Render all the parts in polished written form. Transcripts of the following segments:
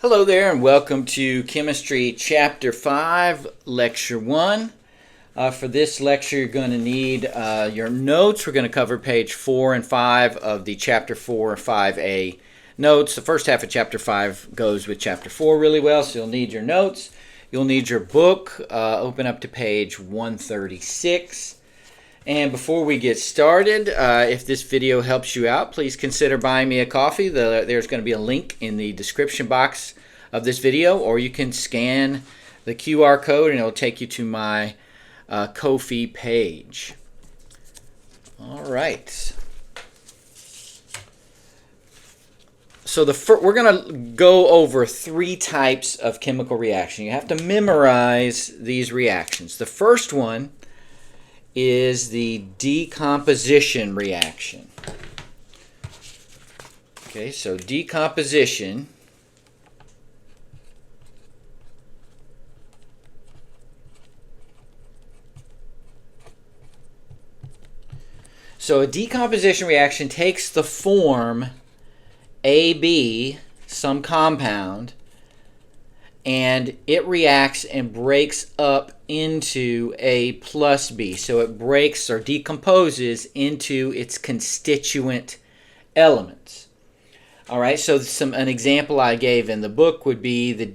Hello there and welcome to Chemistry Chapter 5, Lecture 1. For this lecture you're going to need your notes. We're going to cover page 4 and 5 of the Chapter 4 5A notes. The first half of Chapter 5 goes with Chapter 4 really well, so you'll need your notes. You'll need your book. Open up to page 136. And before we get started, if this video helps you out, please consider buying me a coffee. There's going to be a link in the description box of this video, or you can scan the QR code and it'll take you to my Ko-fi page. All right. So we're going to go over 3 types of chemical reaction. You have to memorize these reactions. The first one is the decomposition reaction. Okay, so decomposition a decomposition reaction takes the form AB, some compound, and it reacts and breaks up into A plus B. So it breaks or decomposes into its constituent elements. All right, so an example I gave in the book would be in the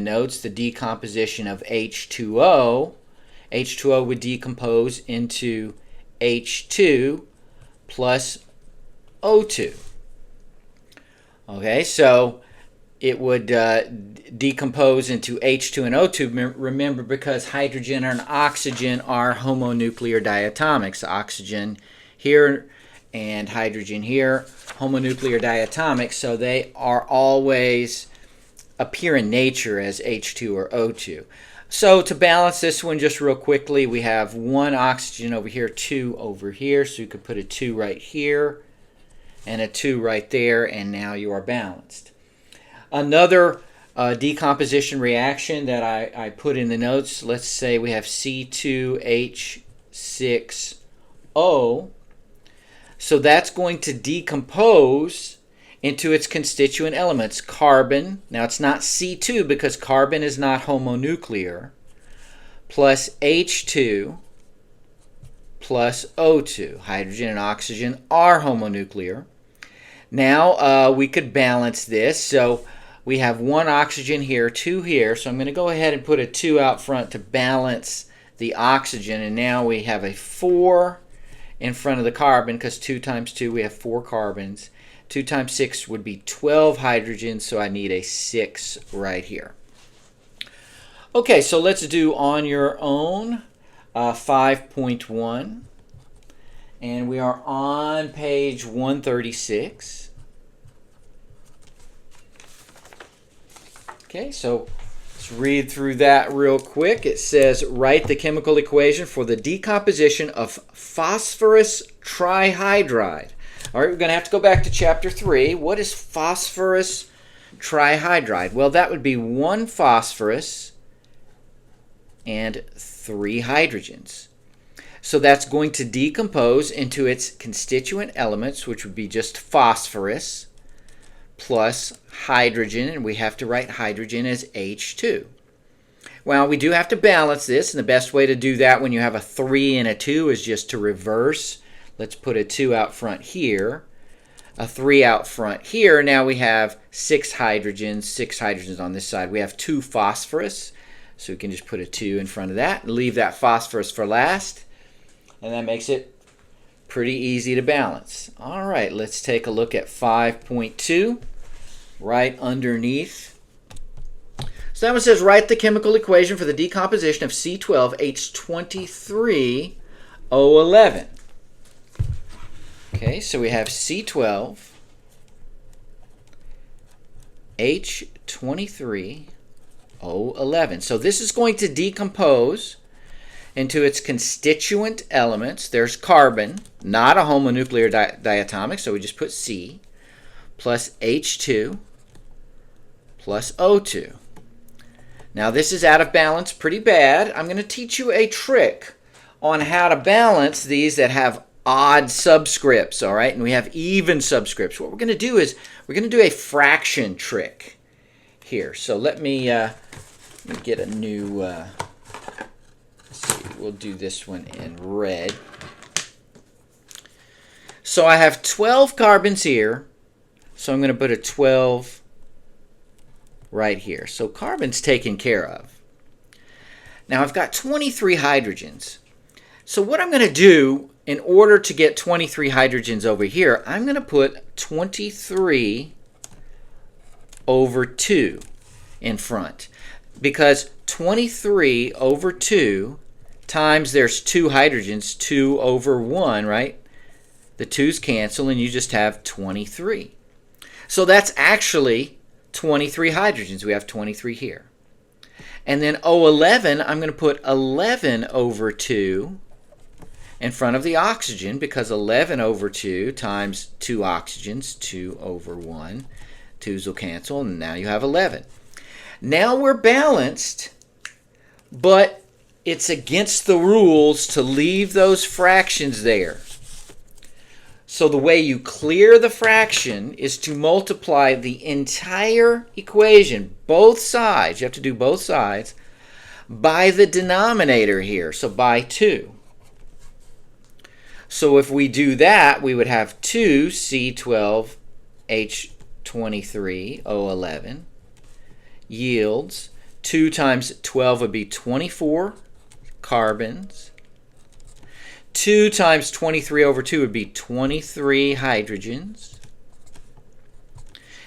notes, the decomposition of H2O. H2O would decompose into H2 plus O2. Okay, so it would decompose into H2 and O2, remember, because hydrogen and oxygen are homonuclear diatomics. Oxygen here and hydrogen here, homonuclear diatomics, so they are always appear in nature as H2 or O2. So to balance this one just real quickly, we have 1 oxygen over here, 2 over here, so you could put a 2 right here and a 2 right there, and now you are balanced. Another decomposition reaction that I put in the notes, let's say we have C2H6O. So that's going to decompose into its constituent elements. Carbon, now it's not C2 because carbon is not homonuclear, plus H2 plus O2. Hydrogen and oxygen are homonuclear. Now we could balance this. So we have 1 oxygen here, 2 here. So I'm going to go ahead and put a 2 out front to balance the oxygen. And now we have a 4 in front of the carbon because 2 times 2, we have 4 carbons. 2 times 6 would be 12 hydrogens, so I need a 6 right here. Okay, so let's do on your own 5.1. And we are on page 136. Okay, so let's read through that real quick. It says, write the chemical equation for the decomposition of phosphorus trihydride. All right, we're going to have to go back to chapter 3. What is phosphorus trihydride? Well, that would be 1 phosphorus and 3 hydrogens. So that's going to decompose into its constituent elements, which would be just phosphorus plus hydrogen, and we have to write hydrogen as H2. Well, we do have to balance this, and the best way to do that when you have a 3 and a 2 is just to reverse. Let's put a 2 out front here, a 3 out front here. Now we have 6 hydrogens on this side. We have 2 phosphorus, so we can just put a 2 in front of that and leave that phosphorus for last. And that makes it pretty easy to balance. All right, let's take a look at 5.2 right underneath. So that one says, write the chemical equation for the decomposition of C12H23O11. Okay, so we have C12H23O11. So this is going to decompose into its constituent elements. There's carbon, not a homonuclear diatomic, so we just put C, plus H2 plus O2. Now this is out of balance pretty bad. I'm going to teach you a trick on how to balance these that have odd subscripts, all right, and we have even subscripts. What we're going to do is we're going to do a fraction trick here. So let me get a new, let's see, we'll do this one in red. So I have 12 carbons here, so I'm going to put a 12 right here. So carbon's taken care of. Now I've got 23 hydrogens. So what I'm going to do, in order to get 23 hydrogens over here, I'm going to put 23 over 2 in front. Because 23 over 2 times there's 2 hydrogens, 2 over 1, right? The 2's cancel and you just have 23. So that's actually 23 hydrogens. We have 23 here. And then O11, I'm going to put 11 over 2 in front of the oxygen, because 11 over 2 times 2 oxygens, 2 over 1. 2's will cancel, and now you have 11. Now we're balanced, but it's against the rules to leave those fractions there. So the way you clear the fraction is to multiply the entire equation, both sides, you have to do both sides, by the denominator here, so by 2. So if we do that, we would have 2C12H23O11 yields 2 times 12 would be 24 carbons. 2 times 23 over 2 would be 23 hydrogens.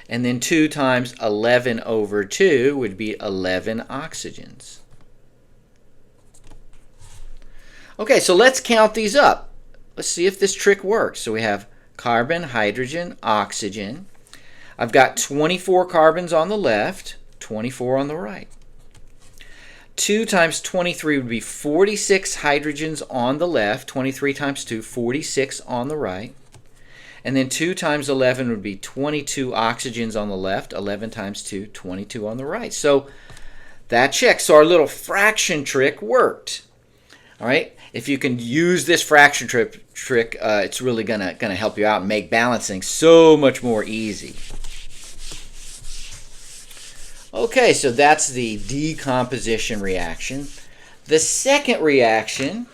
And then 2 times 11 over 2 would be 11 oxygens. Okay, so let's count these up. Let's see if this trick works. So we have carbon, hydrogen, oxygen. I've got 24 carbons on the left, 24 on the right. 2 times 23 would be 46 hydrogens on the left. 23 times 2, 46 on the right. And then 2 times 11 would be 22 oxygens on the left. 11 times 2, 22 on the right. So that checks. So our little fraction trick worked. All right. If you can use this fraction trick, it's really gonna help you out and make balancing so much more easy. Okay, so that's the decomposition reaction. The second reaction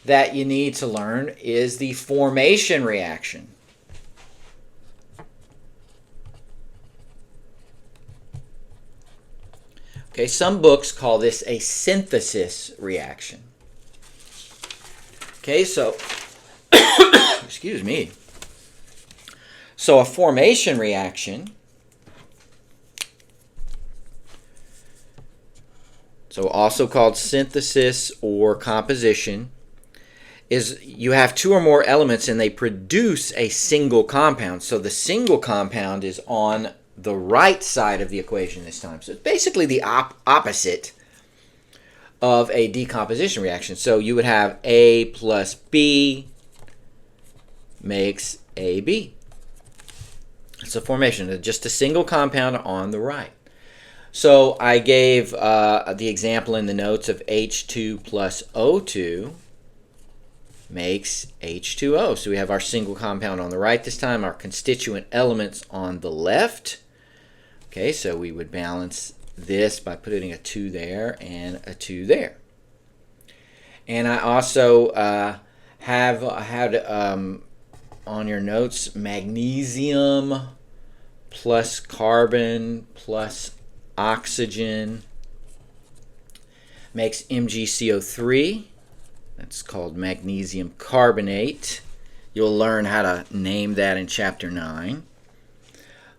that you need to learn is the formation reaction. Okay, some books call this a synthesis reaction. Okay, so, excuse me. So a formation reaction, so also called synthesis or composition, is you have 2 or more elements and they produce a single compound. So the single compound is on the right side of the equation this time. So it's basically the opposite of a decomposition reaction. So you would have A plus B makes AB. It's a formation, just a single compound on the right. So I gave the example in the notes of H2 plus O2 makes H2O. So we have our single compound on the right this time, our constituent elements on the left. Okay, so we would balance this by putting a 2 there and a 2 there. And I also have had on your notes magnesium plus carbon plus oxygen makes MgCO3. That's called magnesium carbonate. You'll learn how to name that in chapter 9.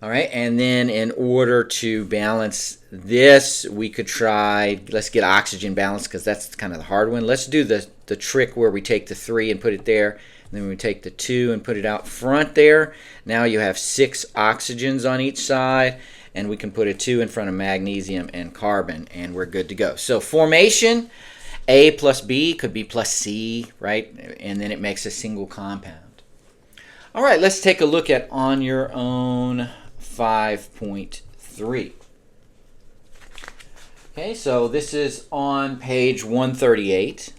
All right, and then in order to balance this, we could try, let's get oxygen balanced because that's kind of the hard one. Let's do the trick where we take the 3 and put it there, and then we take the 2 and put it out front there. Now you have 6 oxygens on each side, and we can put a 2 in front of magnesium and carbon, and we're good to go. So formation, A plus B could be plus C, right? And then it makes a single compound. All right, let's take a look at on your own 5.3. Okay, so this is on page 138.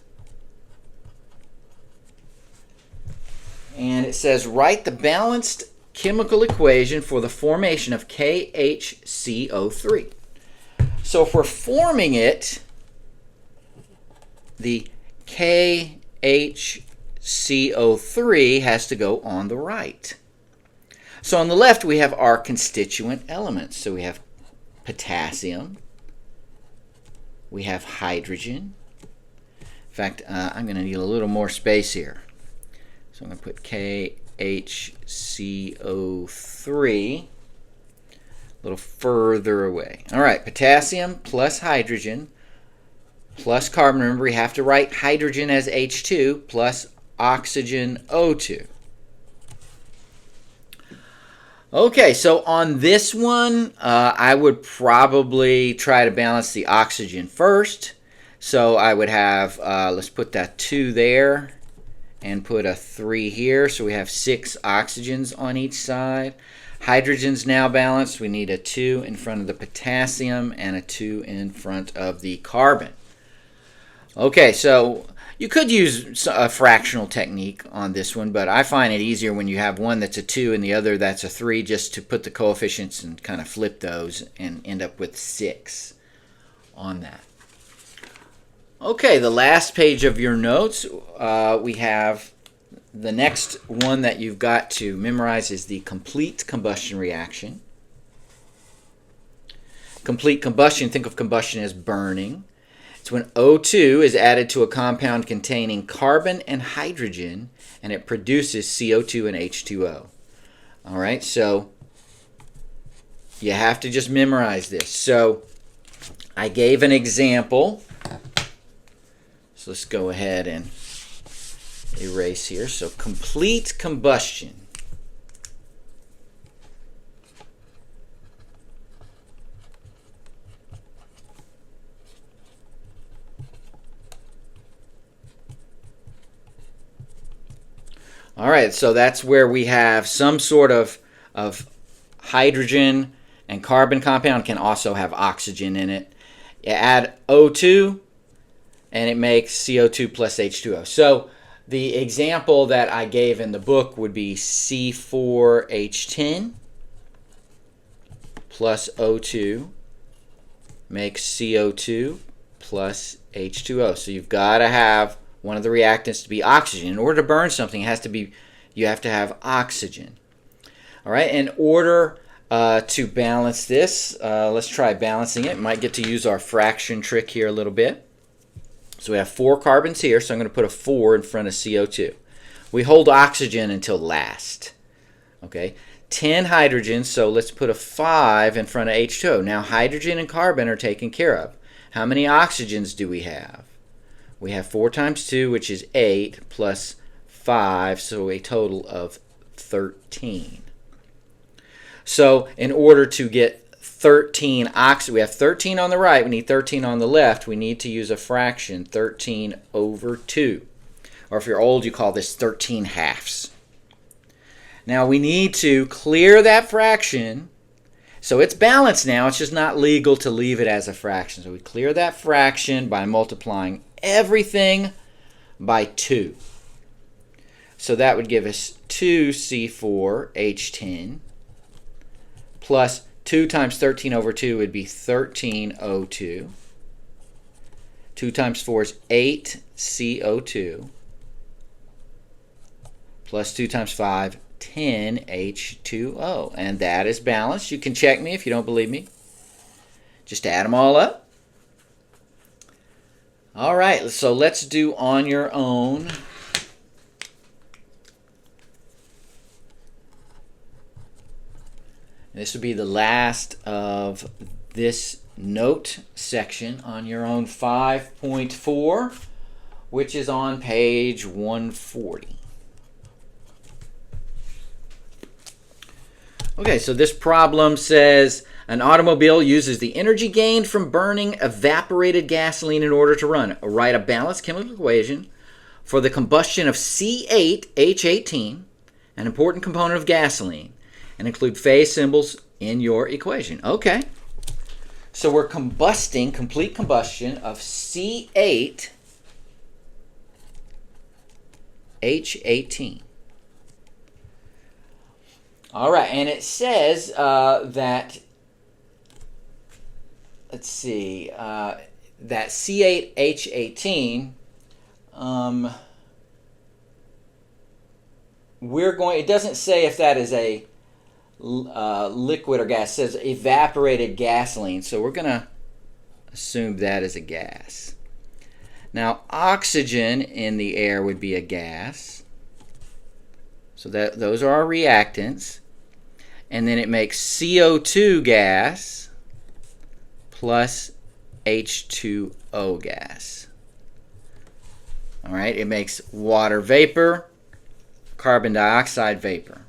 And it says, write the balanced chemical equation for the formation of KHCO3. So if we're forming it, the KHCO3 has to go on the right. So on the left, we have our constituent elements. So we have potassium. We have hydrogen. In fact, I'm going to need a little more space here. So I'm going to put KHCO3 a little further away. All right, potassium plus hydrogen plus carbon. Remember, we have to write hydrogen as H2 plus oxygen O2. Okay, so on this one, I would probably try to balance the oxygen first. So I would have, let's put that 2 there and put a 3 here. So we have 6 oxygens on each side. Hydrogen's now balanced. We need a 2 in front of the potassium and a 2 in front of the carbon. Okay, so you could use a fractional technique on this one, but I find it easier when you have one that's a 2 and the other that's a 3, just to put the coefficients and kind of flip those and end up with 6 on that. Okay, the last page of your notes, we have the next one that you've got to memorize is the complete combustion reaction. Complete combustion, think of combustion as burning. It's when O2 is added to a compound containing carbon and hydrogen, and it produces CO2 and H2O. All right, so you have to just memorize this. So I gave an example. So let's go ahead and erase here. So complete combustion. All right, so that's where we have some sort of hydrogen and carbon compound, can also have oxygen in it. You add O2 and it makes CO2 plus H2O. So the example that I gave in the book would be C4H10 plus O2 makes CO2 plus H2O. So you've got to have one of the reactants to be oxygen. In order to burn something, it has to be, you have to have oxygen. All right, in order to balance this, let's try balancing it. Might get to use our fraction trick here a little bit. So we have 4 carbons here, so I'm going to put a 4 in front of CO2. We hold oxygen until last. Okay, 10 hydrogens, so let's put a 5 in front of H2O. Now hydrogen and carbon are taken care of. How many oxygens do we have? We have 4 times 2, which is 8, plus 5, so a total of 13. So in order to get 13 oxygen, we have 13 on the right, we need 13 on the left, we need to use a fraction, 13 over 2. Or if you're old, you call this 13 halves. Now we need to clear that fraction, so it's balanced now, it's just not legal to leave it as a fraction. So we clear that fraction by multiplying everything by 2. So that would give us 2C4H10 plus 2 times 13 over 2 would be 13O2. 2 times 4 is 8CO2 plus 2 times 5, 10H2O. And that is balanced. You can check me if you don't believe me. Just add them all up. All right, so let's do on your own. This will be the last of this note section on your own 5.4, which is on page 140. Okay, so this problem says an automobile uses the energy gained from burning evaporated gasoline in order to run. Write a balanced chemical equation for the combustion of C8H18, an important component of gasoline, and include phase symbols in your equation. Okay, so we're combusting, complete combustion of C8H18. All right, and it says that, let's see, that C8H18, it doesn't say if that is a liquid or gas. It says evaporated gasoline, so we're going to assume that is a gas. Now, oxygen in the air would be a gas. So those are our reactants. And then it makes CO2 gas plus H2O gas. All right, it makes water vapor, carbon dioxide vapor.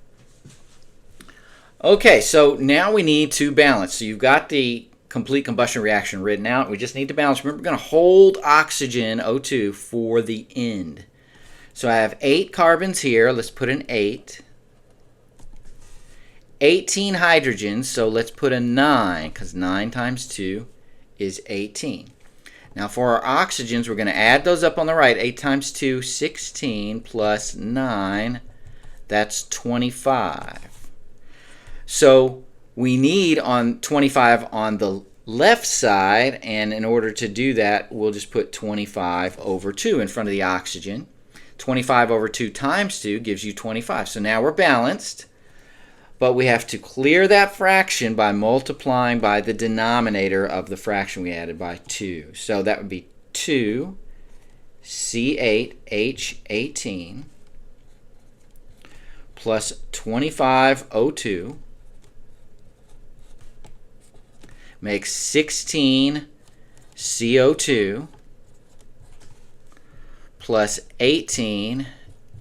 Okay, so now we need to balance. So you've got the complete combustion reaction written out. We just need to balance. Remember, we're going to hold oxygen, O2, for the end. So I have 8 carbons here. Let's put an 8. 18 hydrogens, so let's put a 9, because 9 times 2 is 18. Now for our oxygens, we're going to add those up on the right. 8 times 2, 16, plus 9, that's 25. So we need on 25 on the left side, and in order to do that, we'll just put 25 over 2 in front of the oxygen. 25 over 2 times 2 gives you 25. So now we're balanced, but we have to clear that fraction by multiplying by the denominator of the fraction we added by 2. So that would be 2 C8H18 plus 25 O2 makes 16 CO2 plus 18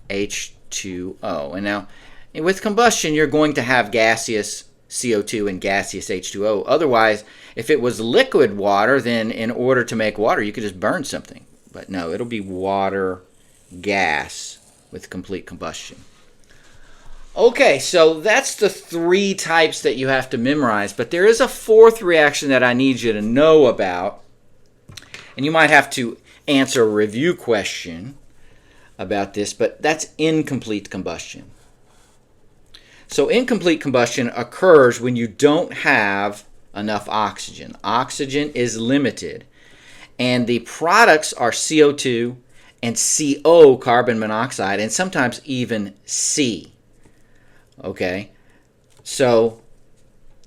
H2O. And now, with combustion, you're going to have gaseous CO2 and gaseous H2O. Otherwise, if it was liquid water, then in order to make water, you could just burn something. But no, it'll be water gas with complete combustion. Okay, so that's the 3 types that you have to memorize. But there is a 4th reaction that I need you to know about. And you might have to answer a review question about this, but that's incomplete combustion. So incomplete combustion occurs when you don't have enough oxygen. Oxygen is limited, and the products are CO2 and CO, carbon monoxide, and sometimes even C. Okay, so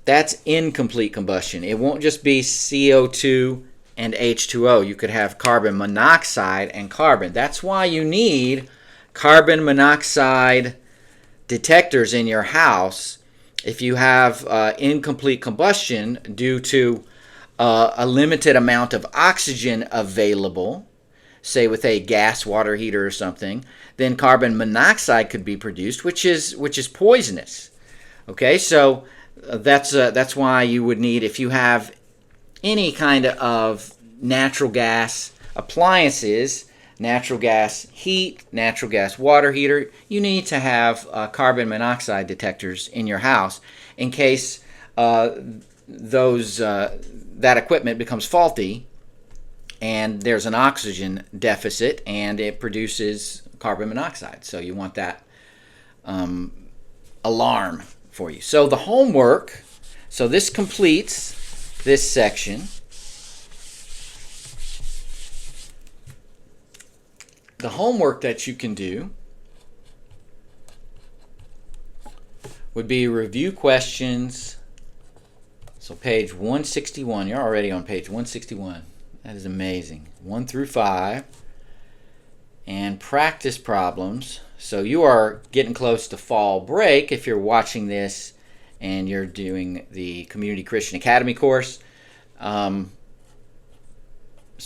that's incomplete combustion. It won't just be CO2 and H2O. You could have carbon monoxide and carbon. That's why you need carbon monoxide detectors in your house if you have incomplete combustion due to a limited amount of oxygen available, say with a gas water heater or something. Then carbon monoxide could be produced, which is poisonous. Okay, so that's why you would need, if you have any kind of natural gas appliances, natural gas heat, natural gas water heater, you need to have carbon monoxide detectors in your house in case that equipment becomes faulty and there's an oxygen deficit and it produces carbon monoxide. So you want that alarm for you. So the homework, so this completes this section. The homework that you can do would be review questions. So page 161. You're already on page 161. That is amazing. 1 through 5. And practice problems. So you are getting close to fall break if you're watching this and you're doing the Community Christian Academy course. So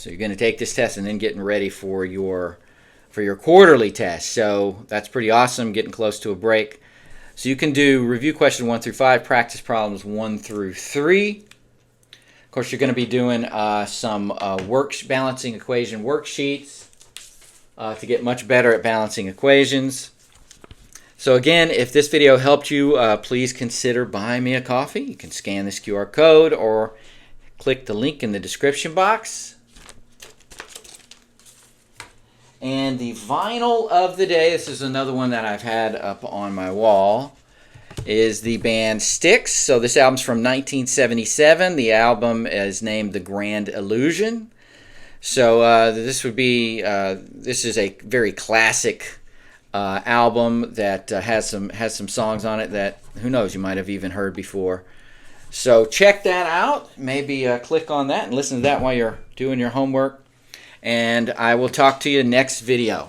you're going to take this test and then getting ready for your quarterly test. So that's pretty awesome, getting close to a break. So you can do review question 1 through 5, practice problems 1 through 3. Of course, you're going to be doing some balancing equation worksheets to get much better at balancing equations. So again, if this video helped you, please consider buying me a coffee. You can scan this QR code or click the link in the description box. And the vinyl of the day, this is another one that I've had up on my wall, is the band Styx. So this album's from 1977. The album is named The Grand Illusion. So this is a very classic album that has some songs on it that, who knows, you might have even heard before. So check that out. Maybe click on that and listen to that while you're doing your homework. And I will talk to you next video.